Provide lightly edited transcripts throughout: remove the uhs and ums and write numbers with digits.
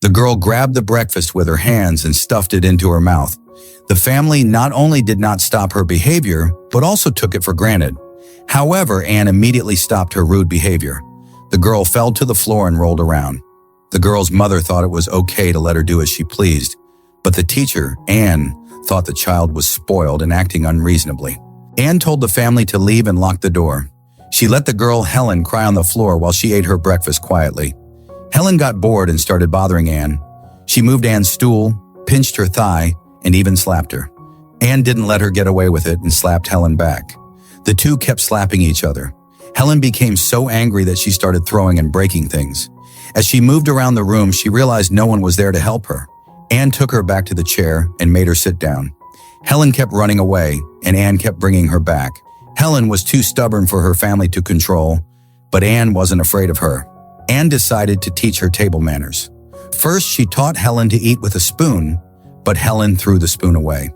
The girl grabbed the breakfast with her hands and stuffed it into her mouth. The family not only did not stop her behavior, but also took it for granted. However, Anne immediately stopped her rude behavior. The girl fell to the floor and rolled around. The girl's mother thought it was okay to let her do as she pleased, but the teacher, Anne, thought the child was spoiled and acting unreasonably. Anne told the family to leave and lock the door. She let the girl Helen cry on the floor while she ate her breakfast quietly. Helen got bored and started bothering Anne. She moved Anne's stool, pinched her thigh, and even slapped her. Anne didn't let her get away with it and slapped Helen back. The two kept slapping each other. Helen became so angry that she started throwing and breaking things. As she moved around the room, she realized no one was there to help her. Anne took her back to the chair and made her sit down. Helen kept running away, and Anne kept bringing her back. Helen was too stubborn for her family to control, but Anne wasn't afraid of her. Anne decided to teach her table manners. First, she taught Helen to eat with a spoon, but Helen threw the spoon away.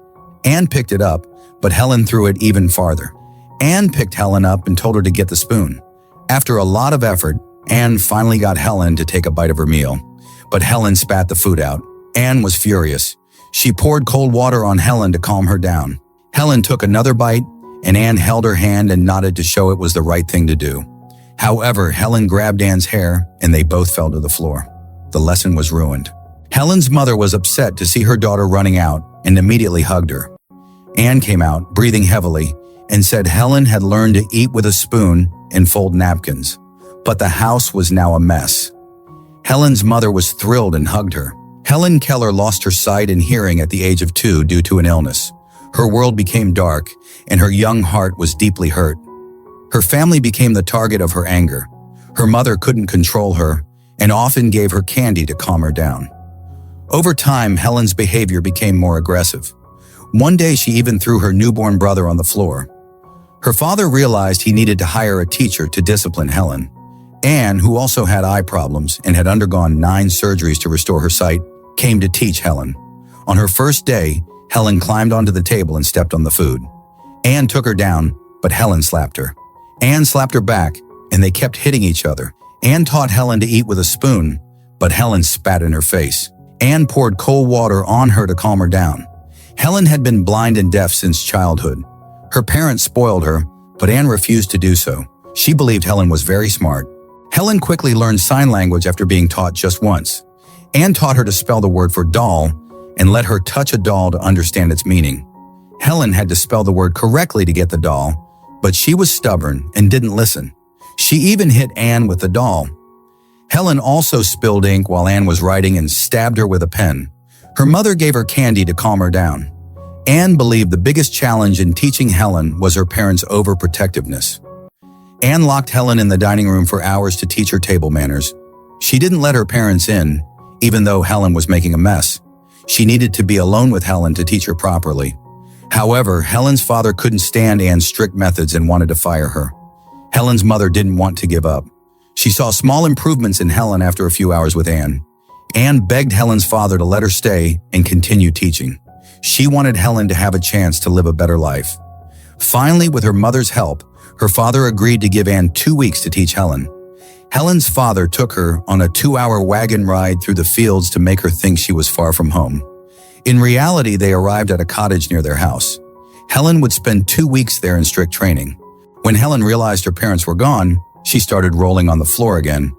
Anne picked it up, but Helen threw it even farther. Anne picked Helen up and told her to get the spoon. After a lot of effort, Anne finally got Helen to take a bite of her meal, but Helen spat the food out. Anne was furious. She poured cold water on Helen to calm her down. Helen took another bite, and Anne held her hand and nodded to show it was the right thing to do. However, Helen grabbed Anne's hair, and they both fell to the floor. The lesson was ruined. Helen's mother was upset to see her daughter running out and immediately hugged her. Anne came out, breathing heavily, and said Helen had learned to eat with a spoon and fold napkins, but the house was now a mess. Helen's mother was thrilled and hugged her. Helen Keller lost her sight and hearing at the age of 2 due to an illness. Her world became dark, and her young heart was deeply hurt. Her family became the target of her anger. Her mother couldn't control her and often gave her candy to calm her down. Over time, Helen's behavior became more aggressive. One day, she even threw her newborn brother on the floor. Her father realized he needed to hire a teacher to discipline Helen. Anne, who also had eye problems and had undergone 9 surgeries to restore her sight, came to teach Helen. On her first day, Helen climbed onto the table and stepped on the food. Anne took her down, but Helen slapped her. Anne slapped her back, and they kept hitting each other. Anne taught Helen to eat with a spoon, but Helen spat in her face. Anne poured cold water on her to calm her down. Helen had been blind and deaf since childhood. Her parents spoiled her, but Anne refused to do so. She believed Helen was very smart. Helen quickly learned sign language after being taught just once. Anne taught her to spell the word for doll and let her touch a doll to understand its meaning. Helen had to spell the word correctly to get the doll, but she was stubborn and didn't listen. She even hit Anne with the doll. Helen also spilled ink while Anne was writing and stabbed her with a pen. Her mother gave her candy to calm her down. Anne believed the biggest challenge in teaching Helen was her parents' overprotectiveness. Anne locked Helen in the dining room for hours to teach her table manners. She didn't let her parents in, even though Helen was making a mess. She needed to be alone with Helen to teach her properly. However, Helen's father couldn't stand Anne's strict methods and wanted to fire her. Helen's mother didn't want to give up. She saw small improvements in Helen after a few hours with Anne. Anne begged Helen's father to let her stay and continue teaching. She wanted Helen to have a chance to live a better life. Finally, with her mother's help, her father agreed to give Anne 2 weeks to teach Helen. Helen's father took her on a 2-hour wagon ride through the fields to make her think she was far from home. In reality, they arrived at a cottage near their house. Helen would spend 2 weeks there in strict training. When Helen realized her parents were gone, she started rolling on the floor again.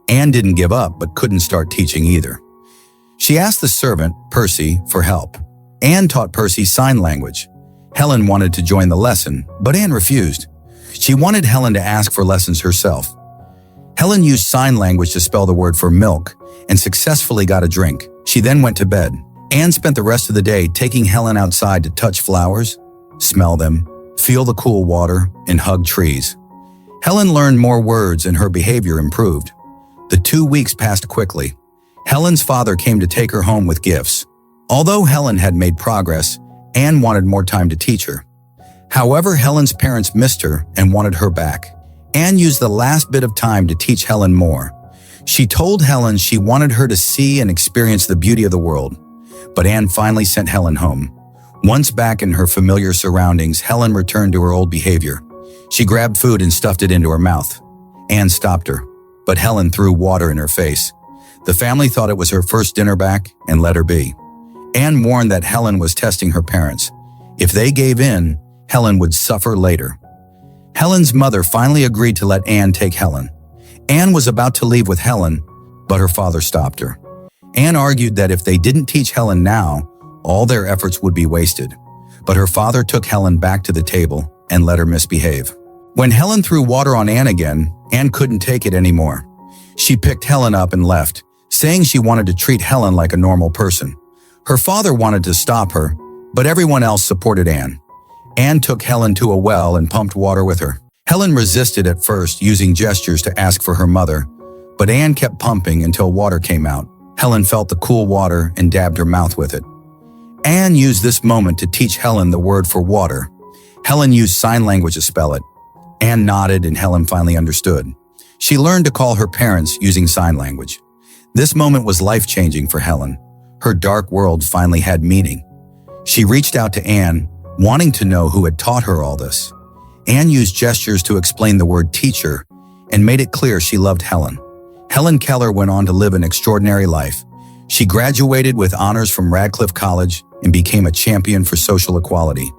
Anne didn't give up, but couldn't start teaching either. She asked the servant, Percy, for help. Anne taught Percy sign language. Helen wanted to join the lesson, but Anne refused. She wanted Helen to ask for lessons herself. Helen used sign language to spell the word for milk and successfully got a drink. She then went to bed. Anne spent the rest of the day taking Helen outside to touch flowers, smell them, feel the cool water, and hug trees. Helen learned more words and her behavior improved. The 2 weeks passed quickly. Helen's father came to take her home with gifts. Although Helen had made progress, Anne wanted more time to teach her. However, Helen's parents missed her and wanted her back. Anne used the last bit of time to teach Helen more. She told Helen she wanted her to see and experience the beauty of the world. But Anne finally sent Helen home. Once back in her familiar surroundings, Helen returned to her old behavior. She grabbed food and stuffed it into her mouth. Anne stopped her, but Helen threw water in her face. The family thought it was her first dinner back and let her be. Anne warned that Helen was testing her parents. If they gave in, Helen would suffer later. Helen's mother finally agreed to let Anne take Helen. Anne was about to leave with Helen, but her father stopped her. Anne argued that if they didn't teach Helen now, all their efforts would be wasted. But her father took Helen back to the table and let her misbehave. When Helen threw water on Anne again, Anne couldn't take it anymore. She picked Helen up and left, saying she wanted to treat Helen like a normal person. Her father wanted to stop her, but everyone else supported Anne. Anne took Helen to a well and pumped water with her. Helen resisted at first, using gestures to ask for her mother, but Anne kept pumping until water came out. Helen felt the cool water and dabbed her mouth with it. Anne used this moment to teach Helen the word for water. Helen used sign language to spell it. Anne nodded and Helen finally understood. She learned to call her parents using sign language. This moment was life-changing for Helen. Her dark world finally had meaning. She reached out to Anne, wanting to know who had taught her all this. Anne used gestures to explain the word teacher and made it clear she loved Helen. Helen Keller went on to live an extraordinary life. She graduated with honors from Radcliffe College and became a champion for social equality.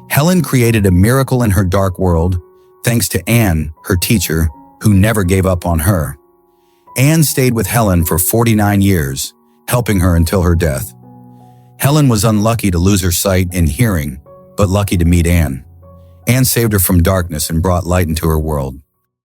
Helen created a miracle in her dark world, thanks to Anne, her teacher, who never gave up on her. Anne stayed with Helen for 49 years, helping her until her death. Helen was unlucky to lose her sight and hearing, but lucky to meet Anne. Anne saved her from darkness and brought light into her world.